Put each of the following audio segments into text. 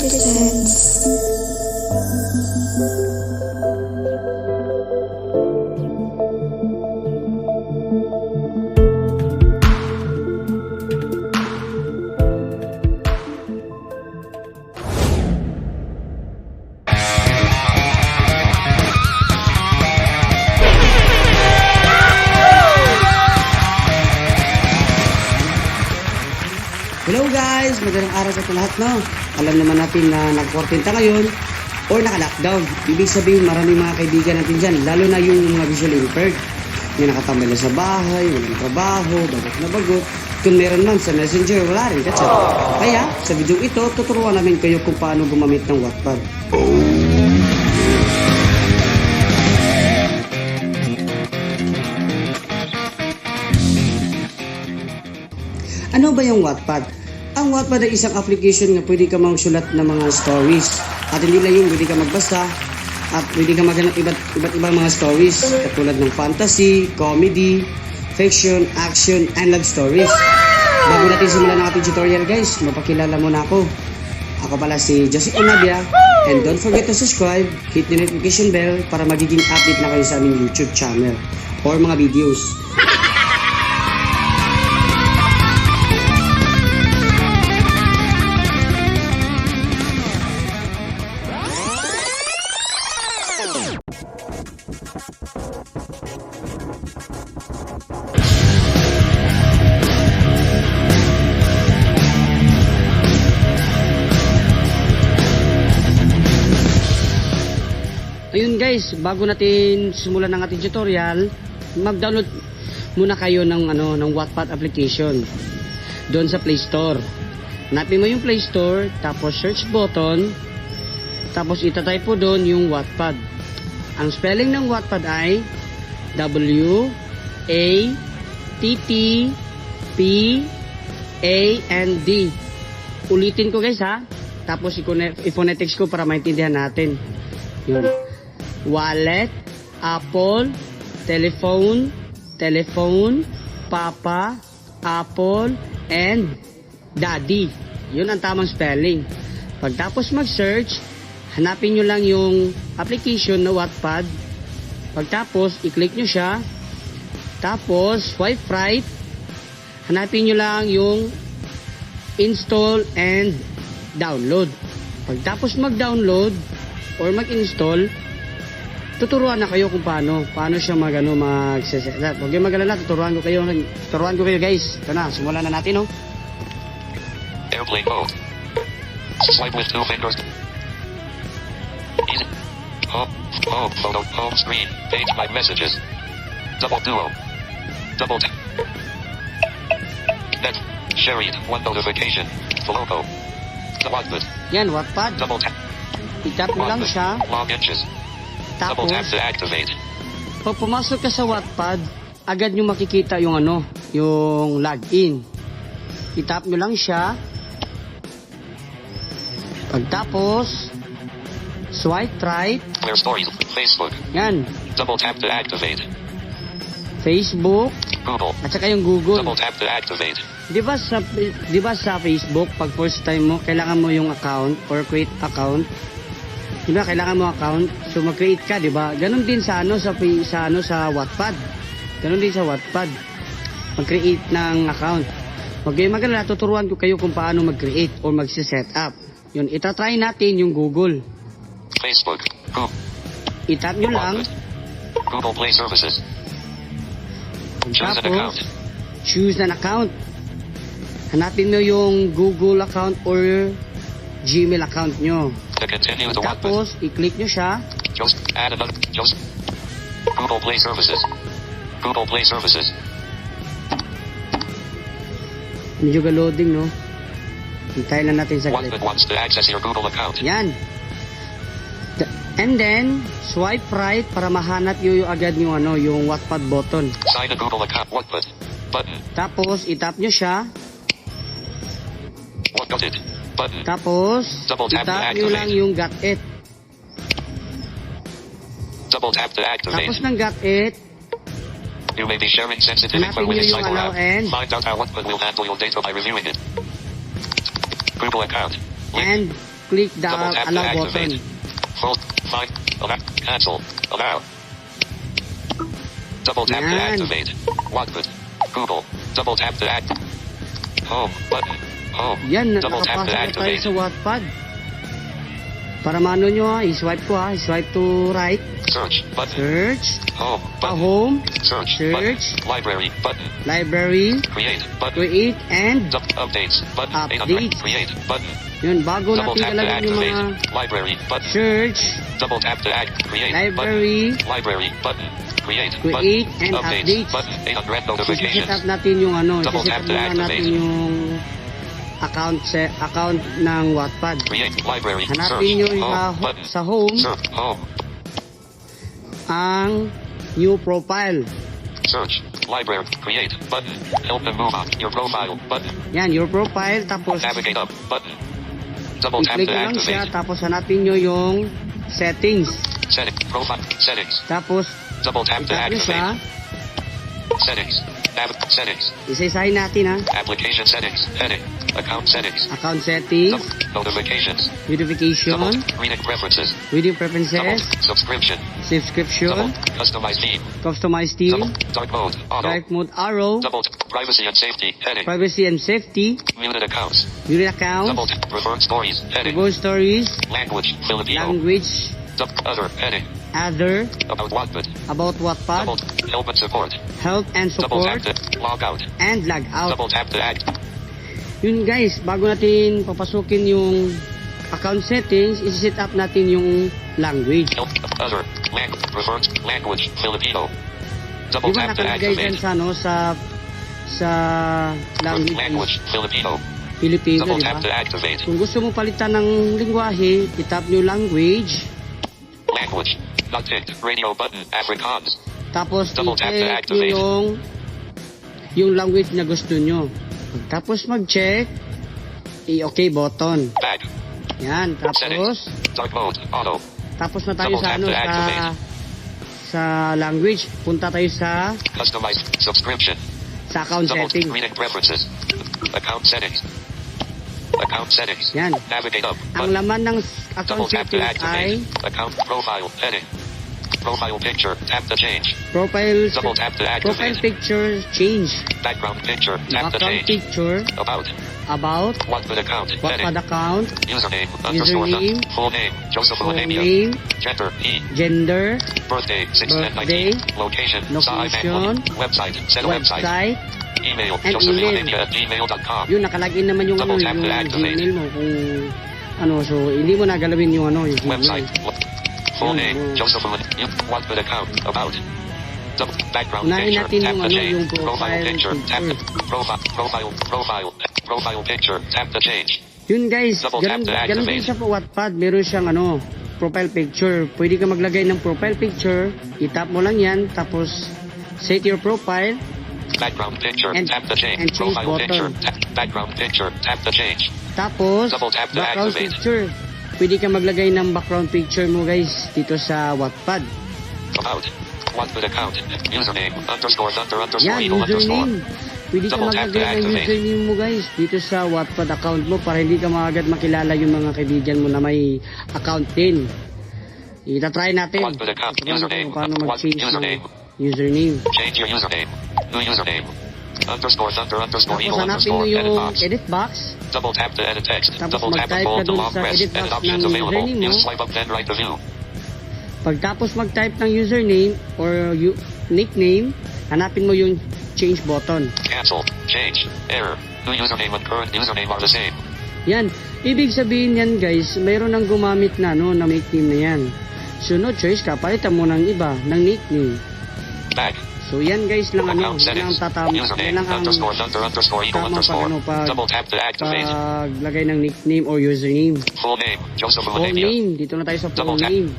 presents. Hello guys! Magandang araw sa lahat, no? Alam naman natin na nag-quarantine ngayon or naka-lockdown. Ibig sabihin maraming mga kaibigan natin dyan, lalo na yung mga visually impaired. May nakatambay na sa bahay, walang trabaho, bagot na bagot. Kung meron man sa messenger, wala rin, katsa. Kaya, sa video ito, tuturuan namin kayo kung paano gumamit ng Wattpad. Ano ba yung Wattpad? Ang Wattpad ay isang application na pwede ka magsulat ng mga stories. At hindi lang yung pwede ka magbasa at pwede ka maghanap iba't ibang mga stories katulad ng fantasy, comedy, fiction, action, and love stories. Bago natin simulan ang ating tutorial guys, mapakilala muna ako. Ako pala si Joseph Onabia, and don't forget to subscribe, hit the notification bell para magiging update na kayo sa aming YouTube channel or mga videos. Ayun guys, bago natin simulan ng ating tutorial, mag-download muna kayo ng Wattpad application doon sa Play Store. Hanapin mo yung Play Store, tapos search button, tapos itatype po doon yung Wattpad. Ang spelling ng Wattpad ay W-A-T-T-P-A-N-D. Ulitin ko guys ha, tapos i-phonetics ko para maintindihan natin. Yun. Wallet, apple, telephone, papa, apple, and daddy. Yun ang tamang spelling. Pagtapos mag-search, hanapin nyo lang yung application na Wattpad. Pagtapos, i-click nyo siya. Tapos, swipe right. Hanapin nyo lang yung install and download. Pagtapos mag-download or mag-install, tuturuan na kayo kung paano siya mag-set up. Huwag kayong mag-alala, tuturuan ko kayo guys. Ito na, simulan na natin, no? Airplane mode. Swipe with 2 fingers. Easy. Home photo, home screen, page my messages. Double duo. Double tap. Net. Shared, 1 notification. Logo. The Wattpad. Yan, Wattpad. Double tap. I-tap mo lang siya. Log inches. Tapos, Double tap to activate. pag pumasok ka sa Wattpad, agad nyo makikita yung yung login. I-tap nyo lang siya. Pagtapos, swipe right. Clear stories. Facebook. Yan. Double tap to activate. Facebook. Google. At saka yung Google. Double tap to activate. Di ba sa Facebook, pag first time mo, kailangan mo yung account or create account. Di ba, kailangan mo account, so mag-create ka, di ba? Ganon din sa sa Wattpad. Ganon din sa Wattpad. Mag-create ng account. Huwag kayong mag-alala, tuturuan ko kayo kung paano mag-create or mag-set up. Yun, itatry natin yung Google. Facebook. Google. I-tap nyo lang. Google Play Services. Choose an account. Choose an account. Hanapin mo yung Google account or Gmail account nyo. To continue the Wattpad. Tapos, i-click nyo siya. Just add another. Just Google Play Services. Google Play Services. Medyo loading, no? Hintayin lang natin sa Wattpad wants to access your Google account. Yan. And then, swipe right para mahanap nyo yung agad yung Wattpad button. Sign a Google account. Wattpad button. Tapos, itap nyo siya. What got it? Button. Tapos, Double tap to itap nyo activate. lang yung got it. Double tap to activate. Tapos ng got it, You may be sharing sensitive info hanapin with nyo this yung site or allow app. and, Find out how Wattpad will handle your data by reviewing it. Google account. Link. and click the Double tap to allow activate. button. Full. Find. Allow. Cancel. Allow. Double tap to Yan. activate. Wattpad. Google. Double tap to act. Home. Button. Home. Yan, Double tap to nakapasok na tayo activate. sa Wattpad. Para maano nyo i-swipe ko i-swipe to right. Search. Button. Search. Home. Button. Home. Search. Search. Button. Library. Button. Library. Create. Button. Create and Updates. Button. Updates. Create. Button. yun, bago Double natin tap to ilagay yung activate. mga Library. Button. search, Double tap to act. Create. library, Button. Library. Button. Create. Create Button. and updates. Button. 800 isi-set up notifications. natin yung Double isi-set tap up to muna natin activate. yung account ng Wattpad. Create. Library. Hanapin Search. nyo Home. Button. sa home Search. Home. ang new profile. Search. Library. Create. Button. Help and move on. Your profile. Button. Yan, your profile, tapos Navigate up. Button. Double tap i-click to nyo lang siya, activate. tapos hanapin nyo yung settings. Setting. Profile. Settings. Tapos, Double tap to i-tap nyo siya, activate. Settings. Settings. isa-isahin natin Application settings. Heading. Account settings. account settings, Notifications. notification, Double. Reading preferences. reading Double. preferences, Subscription. subscription, Double. Customize theme. customize Double. theme, Dark mode. Auto. dark mode arrow, Double. Privacy and safety. Heading. privacy and safety, Muted accounts. unit account, Double. Preferred stories. Heading. go stories, Language. Filipino. language, Double. Other. Heading. other, About Wattpad. about Wattpad, Double. Help and support. help and Double tap support, to log out. and log out. Double tap to act. Yun guys, bago natin papasukin yung account settings, isi-set up natin yung language. Help. Other. Preferred language. Filipino. Double Di ba tap to nakalagay dyan activate. sa language, Language. Filipino. Filipino, Double di tap to ba? activate. Kung gusto mo palitan ng lingwahe, itap nyo language, Language. Not ticked. Radio button. Afrikaans. tapos Double tap to i-check nyo activate. yung language na gusto nyo. Tapos mag-check, i-okay button. Back. Yan, Settings. tapos Dark mode. Auto. tapos na tayo Double sa tap to activate. sa language. Punta tayo sa Customize. Subscription. account Double. setting. Reading preferences. Account settings. Account settings. Yan. Navigate up. Ang Button. laman ng Double account tap to setting ay activate. Account profile. Heading. Profile picture. Tap to change. profile Double tap to profile activate. picture change. Background picture. Tap to Background change. picture About. about Wattpad account. Wattpad Heading. account, Username. Underscore. Username. Full name. Joseph full Olamia. name, Gender. E. gender, Birthday. 6 Birthday. 19. Location. Location. Website. Set a website. website, Email. And josephilomania@gmail.com. yun nakalagin naman yung Double tap to yung activate. Gmail mo kung so hindi mo nagalawin yung yung Gmail. Website. Full Yun, name. yun. Joseph Olamia. Wattpad account. About. Double. Background Unahin picture. natin Tap yung to change. yung Profile picture. Tap to picture. profile picture. Tap to change. Yun guys, Double ganun, tap to ganun din activate. sa Wattpad, meron siyang profile picture. Pwede ka maglagay ng profile picture, itap mo lang yan, tapos set your profile, Background picture. And- Tap to change. and change Profile picture. button. Background picture. Tap to change. tapos Double tap to background activate. picture. Pwede ka maglagay ng background picture mo guys dito sa Wattpad. About. Wattpad account. Username. Underscore. Yan, Eagle underscore. username. Pwede ka Double tap to maglagay ng activate. username mo guys dito sa Wattpad account mo para hindi ka maagad makilala yung mga kaibigan mo na may account din. Itatry natin. Wattpad account. Paano- Username. Paano mag-change Username. ng username. Change your username. New username. Underscore. Tapos Eagle hanapin mo underscore. Edit yung box. edit box. Double tap to edit text. Tapos Double tap and mag-type ka hold to dun long sa press. edit Edit box options ng available. username mo. Use swipe up then right to view. Pagtapos mag-type ng username or nickname, hanapin mo yung change button. Cancel. Change. Error. New username and current username are the same. Yan. Ibig sabihin yan guys, mayroon nang gumamit na na nickname na yan. So no choice ka, palitan mo ng iba, ng nickname. Back. So yan guys lang Account yan settings. ang tatama. Yan Username. lang ang Underscore. Eagle tama underscore. pag Double tap to activate. paglagay ng nickname or username. Full name. Joseph Full Olamia. name. Dito na tayo sa full Double tap. name.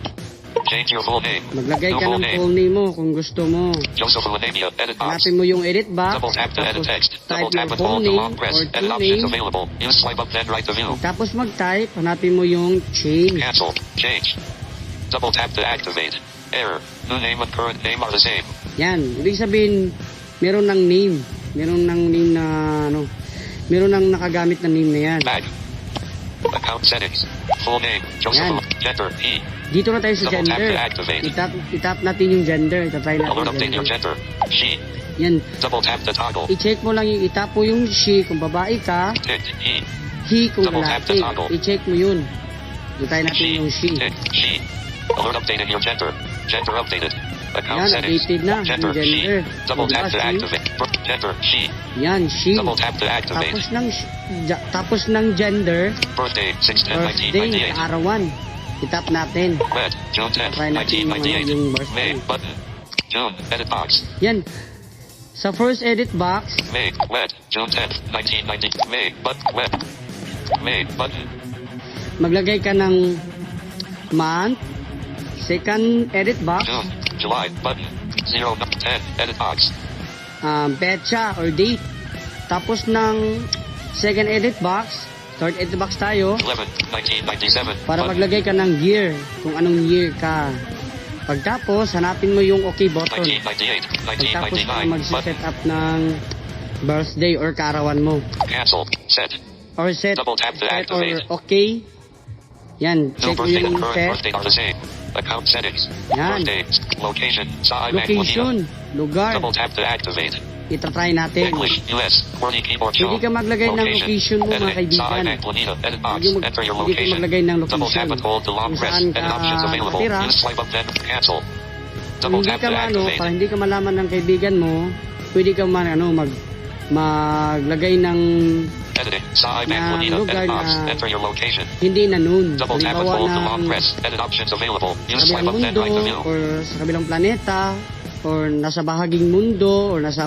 Change your full name. Maglagay New ka full ng name. full name mo kung gusto mo. Joseph Olamia. Edit box. Hanapin mo yung edit box. Double tap to edit Tapos text. type Double tap yung and full hold to name long press. or Edit full options name. available. Use swipe up then right to view. Tapos mag-type, hanapin mo yung change. Cancel. Change. Double tap to activate. Error. New name and current name are the same. Yan. Ibig sabihin, meron ng name. Meron ng name na, meron ng nakagamit na name na yan. Back. Account settings. Full name. Joseph. Yan. Gender. He. Dito na tayo sa Double tap gender. to activate. Itap natin yung gender. Itatry natin Alert yung update your gender. gender. She. Yan. Double tap to toggle. I-check mo lang yung itap mo yung she kung babae ka. Tick. He. He kung Double tap lalaki. to toggle. I-check mo yun. Itry natin She. yung she. Tick. She. Alert updating your gender. Gender updated. Account Yan, settings. updated na Gender. yung gender. She. Double Diba, tap to she? activate. Gender. She. Yan, she. Double tap to activate. Tapos ng gender, Birthday. 6/10/1998. birthday, arawan. Itap natin. Wet. June 10th. Try natin 1998. yung birthday. May. Button. June. Edit box. Yan. Sa first edit box, May. Wet. June 10th. 1990. May. But. Wet. May. Button. maglagay ka ng month. Second edit box, June. July. Button. 0. 10. Edit box. petsa or date. Tapos ng second edit box, third edit box tayo, 11. 1997. para Button. maglagay ka ng year, kung anong year ka. Pagtapos, hanapin mo yung okay button. 1998. Pagtapos ka 1999. mag-set up ng birthday or karawan mo. Cancel. Set. Or set, Double tap to set or activate. okay. Yan, New check mo birthday and yung current set. birthday are the same. Account settings. Yan. Birthday. Location. Sa Location, lugar. Double tap to activate. Itatry natin. English. US. QWERTY keyboard show. Pwede ka maglagay ng location mo, mga Editing. Sa kaibigan. Edit box. Pwede Enter your ka location. maglagay ng Double tap location. and hold to long Kung press. saan Edit options ka available. nakatira. Use swipe up then cancel. Kung Double hindi tap ka to maano, activate. para hindi ka malaman ng kaibigan mo, pwede ka maglagay ng Editing. Sa na lugar Edit box. na Enter your location. hindi na noon. Double tap and Halimbawa hold to long ng press. Edit options available. Use sa swipe kabilang up then mundo, right to view. or sa kabilang planeta, or nasa bahaging mundo, or nasa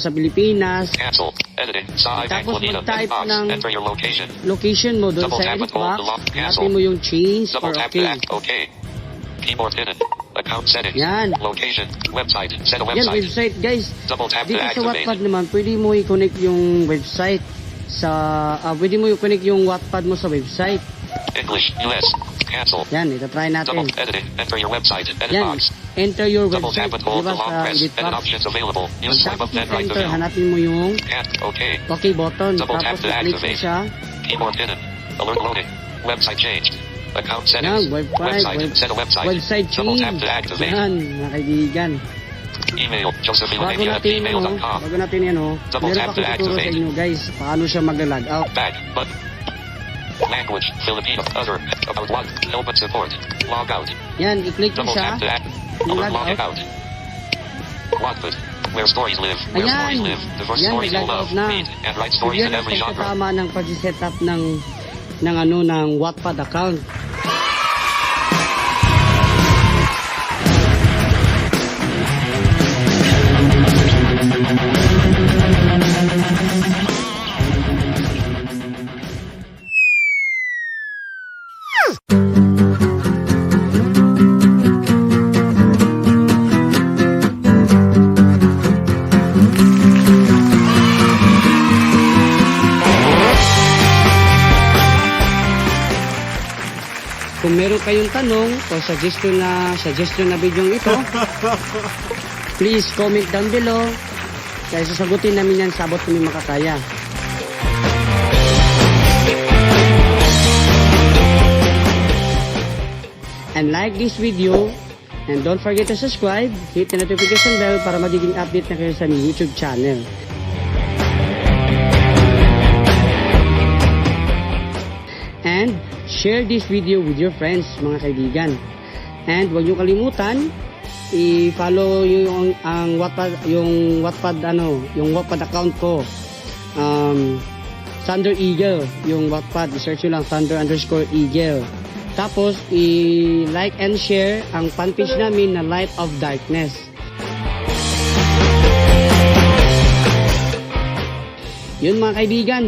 Pilipinas. Cancel. Editing. Sa Tapos mag-type Edit box. ng Enter your location. location mo doon Double sa tap edit and hold box. to lock. Cancel. Hanapin mo yung change Double or tap to okay. act. Okay. Keyboard hidden. Account settings. Yan. Location. Website. Set a Yan, website. website guys. Double tap to Dito sa activate. Wattpad naman, pwede mo i-connect yung website pwede mo i-connect yung Wattpad mo sa website. English. US. Cancel. Yan, itatry Double natin. editing. Enter your website. Edit Yan, box. enter your Double website. tap and hold Diba to long sa press. edit Edit box? options available. Use swipe Tapos up then right to enter, view. hanapin mo yung Okay. okay button. Double tap Tapos to i-click mo activate. siya. Keyboard hidden. Alert loading. Website changed. Account Yan, settings. website. Set a website. Website Double tap change. to activate. Yan, mga kaibigan. Email. Bago Josephine@gmail.com. natin yan, Double meron tap pa to akong tuturo sa activate. inyo guys, paano siya mag-log out. Back button. Language. Filipino. Other. About what? Help and support. Log out. Yan, i-click mo Double siya. tap to act. Yung Alert log logging out. out. Wattpad. Where stories live. Where Ayan. stories live. Diverse Yan, stories you nag-log love. out na. Read and write stories Yan in ang every genre. pagkasama ng pag-set up ng Wattpad account. Kung meron kayong tanong o suggestion na video ito, please comment down below. Kaya sasagutin namin yan sa abot kami makakaya. And like this video, and don't forget to subscribe, hit the notification bell para magiging update na kayo sa aming YouTube channel. And share this video with your friends, mga kaibigan. And huwag niyo kalimutan i-follow yung Wattpad account ko. Thunder Eagle, yung Wattpad, i-search nyo lang Thunder_Eagle. Tapos i-like and share ang fanpage namin na Light of Darkness. Yun mga kaibigan,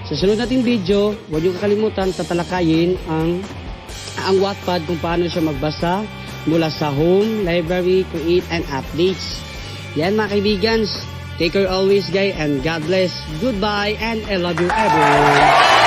sa sunod nating video, huwag niyo kakalimutan tatalakayin ang Wattpad kung paano siya magbasa mula sa home, library, create, and updates. Yan mga kaibigan, take care always guys, and God bless. Goodbye and I love you everyone.